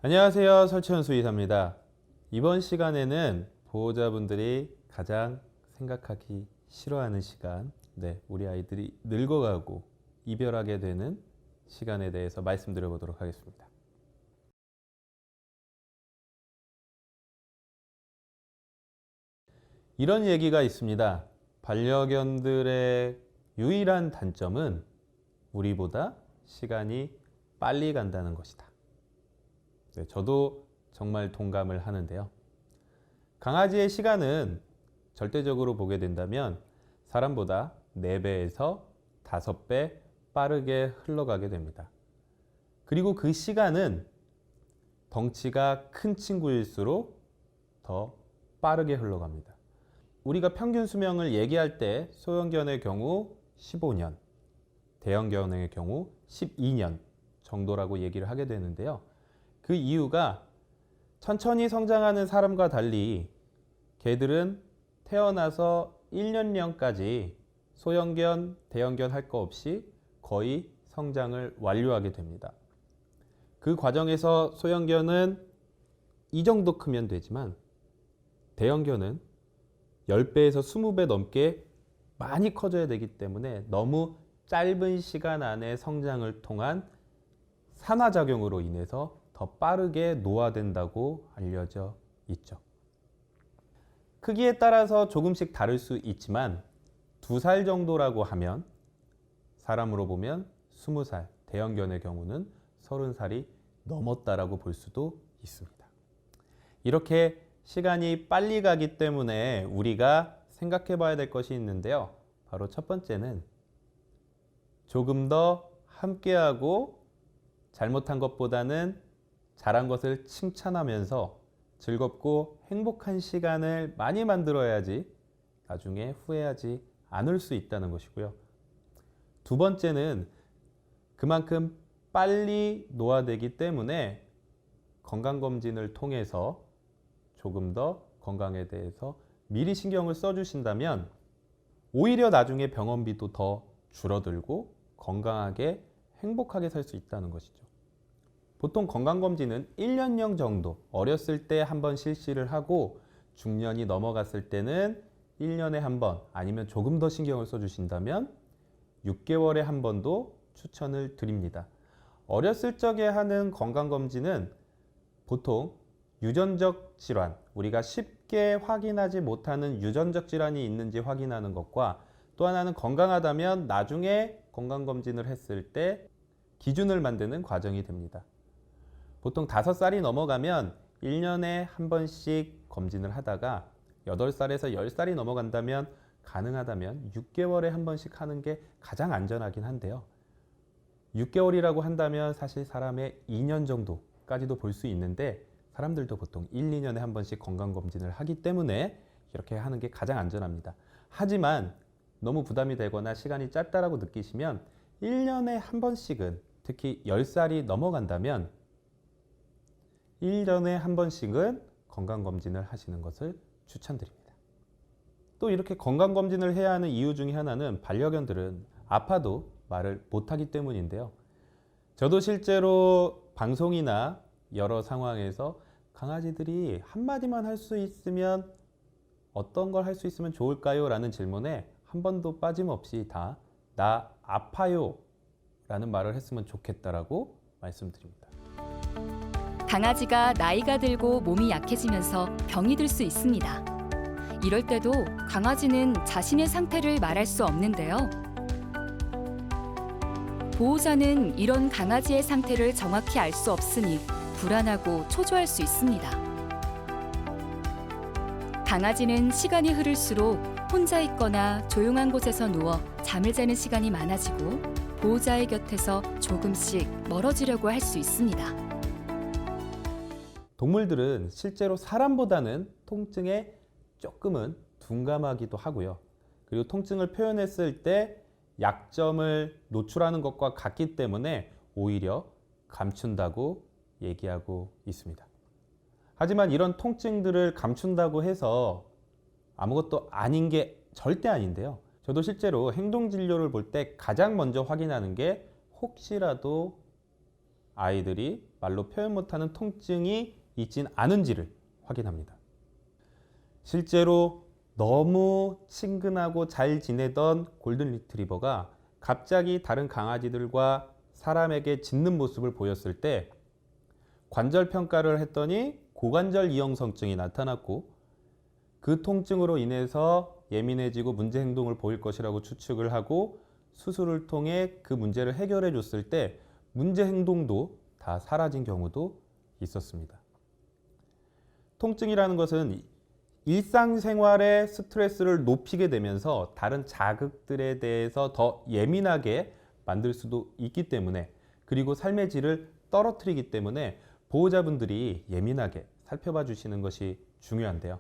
안녕하세요. 설채원 수의사입니다. 이번 시간에는 보호자분들이 가장 생각하기 싫어하는 시간, 우리 아이들이 늙어가고 이별하게 되는 시간에 대해서 말씀드려 보도록 하겠습니다. 이런 얘기가 있습니다. 반려견들의 유일한 단점은 우리보다 시간이 빨리 간다는 것이다. 저도 정말 동감을 하는데요. 강아지의 시간은 절대적으로 보게 된다면 사람보다 4배에서 5배 빠르게 흘러가게 됩니다. 그리고 그 시간은 덩치가 큰 친구일수록 더 빠르게 흘러갑니다. 우리가 평균 수명을 얘기할 때 소형견의 경우 15년, 대형견의 경우 12년 정도라고 얘기를 하게 되는데요. 그 이유가 천천히 성장하는 사람과 달리 개들은 태어나서 1년령까지 소형견, 대형견 할 거 없이 거의 성장을 완료하게 됩니다. 그 과정에서 소형견은 이 정도 크면 되지만 대형견은 10배에서 20배 넘게 많이 커져야 되기 때문에 너무 짧은 시간 안에 성장을 통한 산화작용으로 인해서 더 빠르게 노화된다고 알려져 있죠. 크기에 따라서 조금씩 다를 수 있지만 2살 정도라고 하면 사람으로 보면 20살, 대형견의 경우는 30살이 넘었다라고 볼 수도 있습니다. 이렇게 시간이 빨리 가기 때문에 우리가 생각해 봐야 될 것이 있는데요. 바로 첫 번째는 조금 더 함께하고 잘못한 것보다는 잘한 것을 칭찬하면서 즐겁고 행복한 시간을 많이 만들어야지 나중에 후회하지 않을 수 있다는 것이고요. 두 번째는 그만큼 빨리 노화되기 때문에 건강검진을 통해서 조금 더 건강에 대해서 미리 신경을 써주신다면 오히려 나중에 병원비도 더 줄어들고 건강하게 행복하게 살 수 있다는 것이죠. 보통 건강검진은 1년령 정도 어렸을 때 한 번 실시를 하고 중년이 넘어갔을 때는 1년에 한 번 아니면 조금 더 신경을 써주신다면 6개월에 한 번도 추천을 드립니다. 어렸을 적에 하는 건강검진은 보통 유전적 질환, 우리가 쉽게 확인하지 못하는 유전적 질환이 있는지 확인하는 것과 또 하나는 건강하다면 나중에 건강검진을 했을 때 기준을 만드는 과정이 됩니다. 보통 5살이 넘어가면 1년에 한 번씩 검진을 하다가 8살에서 10살이 넘어간다면 가능하다면 6개월에 한 번씩 하는 게 가장 안전하긴 한데요. 6개월이라고 한다면 사실 사람의 2년 정도까지도 볼 수 있는데 사람들도 보통 1, 2년에 한 번씩 건강검진을 하기 때문에 이렇게 하는 게 가장 안전합니다. 하지만 너무 부담이 되거나 시간이 짧다라고 느끼시면 1년에 한 번씩은 특히 10살이 넘어간다면 1년에 한 번씩은 건강검진을 하시는 것을 추천드립니다. 또 이렇게 건강검진을 해야 하는 이유 중에 하나는 반려견들은 아파도 말을 못하기 때문인데요. 저도 실제로 방송이나 여러 상황에서 강아지들이 한마디만 할 수 있으면 어떤 걸 할 수 있으면 좋을까요? 라는 질문에 한 번도 빠짐없이 다 나 아파요 라는 말을 했으면 좋겠다라고 말씀드립니다. 강아지가 나이가 들고 몸이 약해지면서 병이 들 수 있습니다. 이럴 때도 강아지는 자신의 상태를 말할 수 없는데요. 보호자는 이런 강아지의 상태를 정확히 알 수 없으니 불안하고 초조할 수 있습니다. 강아지는 시간이 흐를수록 혼자 있거나 조용한 곳에서 누워 잠을 자는 시간이 많아지고 보호자의 곁에서 조금씩 멀어지려고 할 수 있습니다. 동물들은 실제로 사람보다는 통증에 조금은 둔감하기도 하고요. 그리고 통증을 표현했을 때 약점을 노출하는 것과 같기 때문에 오히려 감춘다고 얘기하고 있습니다. 하지만 이런 통증들을 감춘다고 해서 아무것도 아닌 게 절대 아닌데요. 저도 실제로 행동진료를 볼 때 가장 먼저 확인하는 게 혹시라도 아이들이 말로 표현 못하는 통증이 있진 않은지를 확인합니다. 실제로 너무 친근하고 잘 지내던 골든 리트리버가 갑자기 다른 강아지들과 사람에게 짖는 모습을 보였을 때 관절 평가를 했더니 고관절 이형성증이 나타났고 그 통증으로 인해서 예민해지고 문제 행동을 보일 것이라고 추측을 하고 수술을 통해 그 문제를 해결해 줬을 때 문제 행동도 다 사라진 경우도 있었습니다. 통증이라는 것은 일상생활의 스트레스를 높이게 되면서 다른 자극들에 대해서 더 예민하게 만들 수도 있기 때문에, 그리고 삶의 질을 떨어뜨리기 때문에 보호자분들이 예민하게 살펴봐 주시는 것이 중요한데요.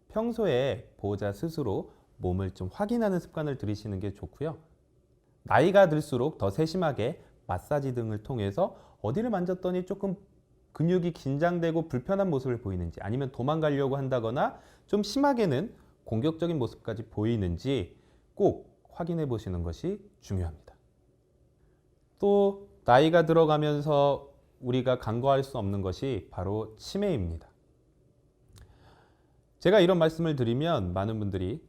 평소에 보호자 스스로 몸을 좀 확인하는 습관을 들이시는 게 좋고요. 나이가 들수록 더 세심하게 마사지 등을 통해서 어디를 만졌더니 조금 근육이 긴장되고 불편한 모습을 보이는지, 아니면 도망가려고 한다거나 좀 심하게는 공격적인 모습까지 보이는지 꼭 확인해 보시는 것이 중요합니다. 또 나이가 들어가면서 우리가 간과할 수 없는 것이 바로 치매입니다. 제가 이런 말씀을 드리면 많은 분들이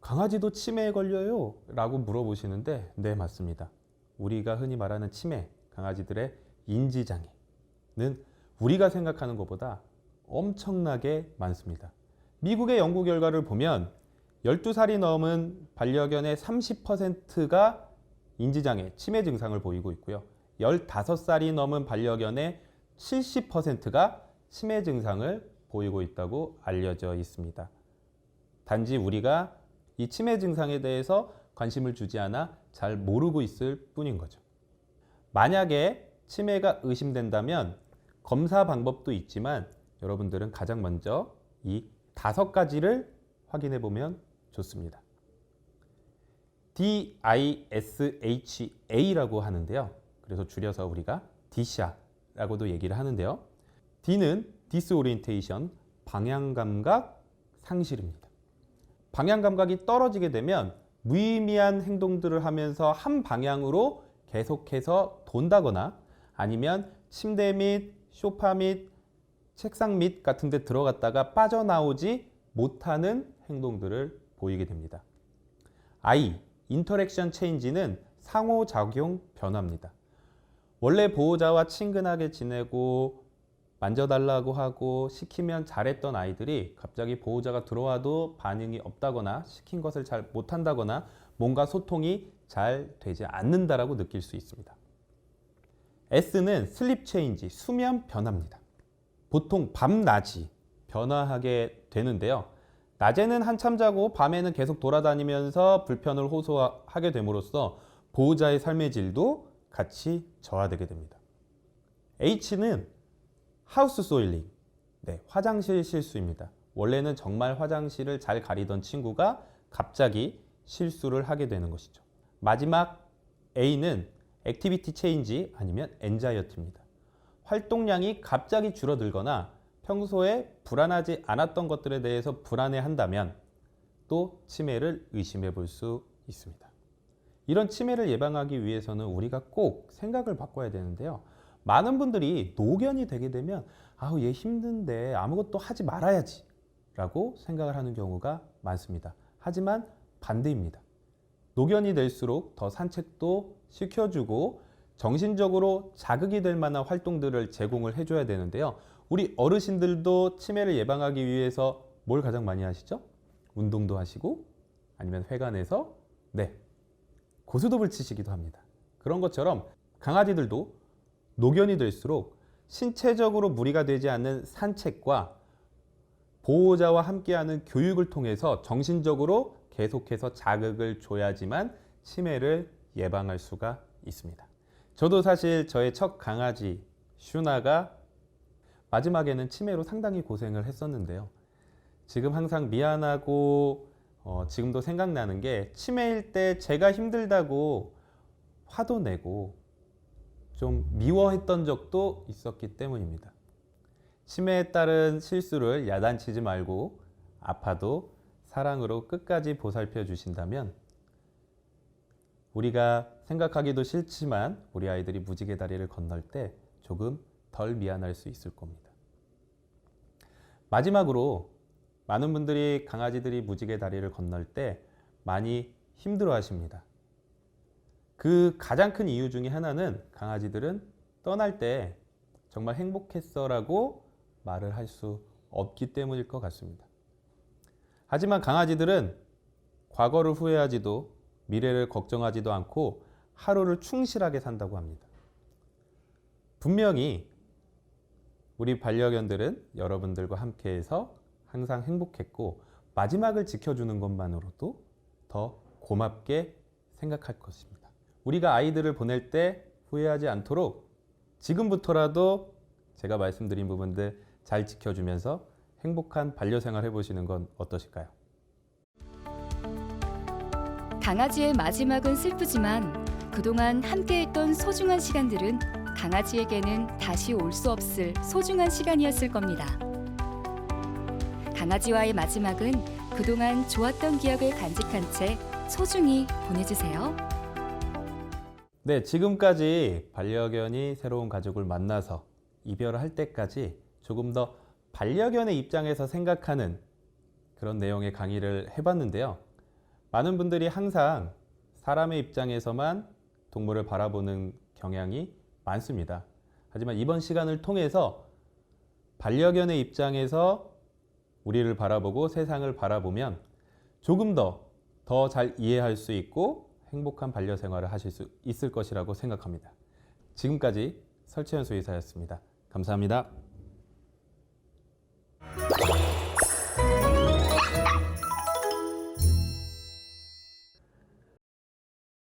강아지도 치매에 걸려요? 라고 물어보시는데, 네, 맞습니다. 우리가 흔히 말하는 치매, 강아지들의 인지장애는 우리가 생각하는 것보다 엄청나게 많습니다. 미국의 연구 결과를 보면 12살이 넘은 반려견의 30%가 인지장애, 치매 증상을 보이고 있고요. 15살이 넘은 반려견의 70%가 치매 증상을 보이고 있다고 알려져 있습니다. 단지 우리가 이 치매 증상에 대해서 관심을 주지 않아 잘 모르고 있을 뿐인 거죠. 만약에 치매가 의심된다면 검사 방법도 있지만 여러분들은 가장 먼저 이 5가지를 확인해 보면 좋습니다. DISHA라고 하는데요. 그래서 줄여서 우리가 DISH라고도 얘기를 하는데요. D는 디스오리엔테이션, 방향감각 상실입니다. 방향감각이 떨어지게 되면 무의미한 행동들을 하면서 한 방향으로 계속해서 돈다거나, 아니면 침대 및 소파 및 책상 밑 같은 데 들어갔다가 빠져나오지 못하는 행동들을 보이게 됩니다. I, 인터랙션 체인지는 상호작용 변화입니다. 원래 보호자와 친근하게 지내고 만져달라고 하고 시키면 잘했던 아이들이 갑자기 보호자가 들어와도 반응이 없다거나 시킨 것을 잘 못한다거나 뭔가 소통이 잘 되지 않는다라고 느낄 수 있습니다. S는 슬립 체인지, 수면 변화입니다. 보통 밤낮이 변화하게 되는데요. 낮에는 한참 자고 밤에는 계속 돌아다니면서 불편을 호소하게 됨으로써 보호자의 삶의 질도 같이 저하되게 됩니다. H는 하우스 소일링, 화장실 실수입니다. 원래는 정말 화장실을 잘 가리던 친구가 갑자기 실수를 하게 되는 것이죠. 마지막 A는 액티비티 체인지, 아니면 엔자이어티입니다. 활동량이 갑자기 줄어들거나 평소에 불안하지 않았던 것들에 대해서 불안해한다면 또 치매를 의심해 볼 수 있습니다. 이런 치매를 예방하기 위해서는 우리가 꼭 생각을 바꿔야 되는데요. 많은 분들이 노견이 되게 되면 아우, 얘 힘든데 아무것도 하지 말아야지 라고 생각을 하는 경우가 많습니다. 하지만 반대입니다. 노견이 될수록 더 산책도 시켜주고 정신적으로 자극이 될 만한 활동들을 제공을 해줘야 되는데요. 우리 어르신들도 치매를 예방하기 위해서 뭘 가장 많이 하시죠? 운동도 하시고, 아니면 회관에서 고스톱을 치시기도 합니다. 그런 것처럼 강아지들도 노견이 될수록 신체적으로 무리가 되지 않는 산책과 보호자와 함께하는 교육을 통해서 정신적으로 계속해서 자극을 줘야지만 치매를 예방할 수가 있습니다. 저도 사실 저의 첫 강아지 슈나가 마지막에는 치매로 상당히 고생을 했었는데요. 지금 항상 미안하고 지금도 생각나는 게 치매일 때 제가 힘들다고 화도 내고 좀 미워했던 적도 있었기 때문입니다. 치매에 따른 실수를 야단치지 말고 아파도 사랑으로 끝까지 보살펴 주신다면 우리가 생각하기도 싫지만 우리 아이들이 무지개 다리를 건널 때 조금 덜 미안할 수 있을 겁니다. 마지막으로 많은 분들이 강아지들이 무지개 다리를 건널 때 많이 힘들어 하십니다. 그 가장 큰 이유 중에 하나는 강아지들은 떠날 때 정말 행복했어 라고 말을 할 수 없기 때문일 것 같습니다. 하지만 강아지들은 과거를 후회하지도 미래를 걱정하지도 않고 하루를 충실하게 산다고 합니다. 분명히 우리 반려견들은 여러분들과 함께해서 항상 행복했고 마지막을 지켜주는 것만으로도 더 고맙게 생각할 것입니다. 우리가 아이들을 보낼 때 후회하지 않도록 지금부터라도 제가 말씀드린 부분들 잘 지켜주면서 행복한 반려생활 해보시는 건 어떠실까요? 강아지의 마지막은 슬프지만 그동안 함께했던 소중한 시간들은 강아지에게는 다시 올 수 없을 소중한 시간이었을 겁니다. 강아지와의 마지막은 그동안 좋았던 기억을 간직한 채 소중히 보내주세요. 네, 지금까지 반려견이 새로운 가족을 만나서 이별을 할 때까지 조금 더 반려견의 입장에서 생각하는 그런 내용의 강의를 해봤는데요. 많은 분들이 항상 사람의 입장에서만 동물을 바라보는 경향이 많습니다. 하지만 이번 시간을 통해서 반려견의 입장에서 우리를 바라보고 세상을 바라보면 조금 더 잘 이해할 수 있고 행복한 반려생활을 하실 수 있을 것이라고 생각합니다. 지금까지 설채연 수의사였습니다. 감사합니다.